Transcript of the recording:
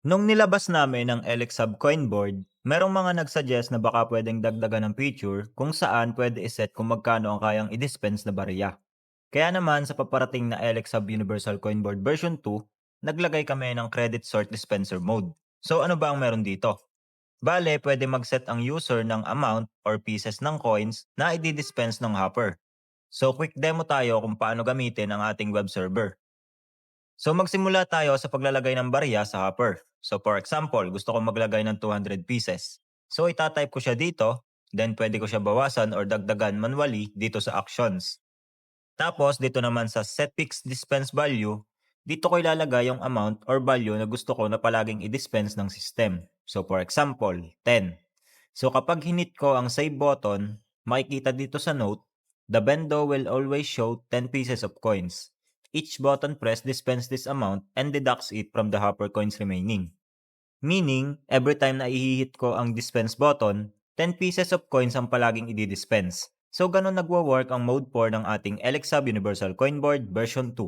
Nung nilabas namin ang LXHub coin board, merong mga nagsuggest na baka pwedeng dagdagan ng feature kung saan pwede iset kung magkano ang kayang i-dispense na barya. Kaya naman sa paparating na LXHub Universal Coin Board version 2, naglagay kami ng credit sort dispenser mode. So ano ba ang meron dito? Bale, pwede mag-set ang user ng amount or pieces ng coins na i-dispense ng hopper. So quick demo tayo kung paano gamitin ang ating web server. So magsimula tayo sa paglalagay ng barya sa hopper. So for example, gusto ko maglagay ng 200 pieces. So itatype ko siya dito, then pwede ko siya bawasan or dagdagan manually dito sa actions. Tapos dito naman sa set fixed dispense value, dito ko ilalagay yung amount or value na gusto ko na palaging i-dispense ng system. So for example, 10. So kapag hinit ko ang save button, makikita dito sa note, the bendo will always show 10 pieces of coins. Each button press dispense this amount and deducts it from the hopper coins remaining. Meaning, every time na ihihit ko ang dispense button, 10 pieces of coins ang palaging i-dispense. So ganun nagwo-work ang mode 4 ng ating LXHub Universal Coin Board version 2.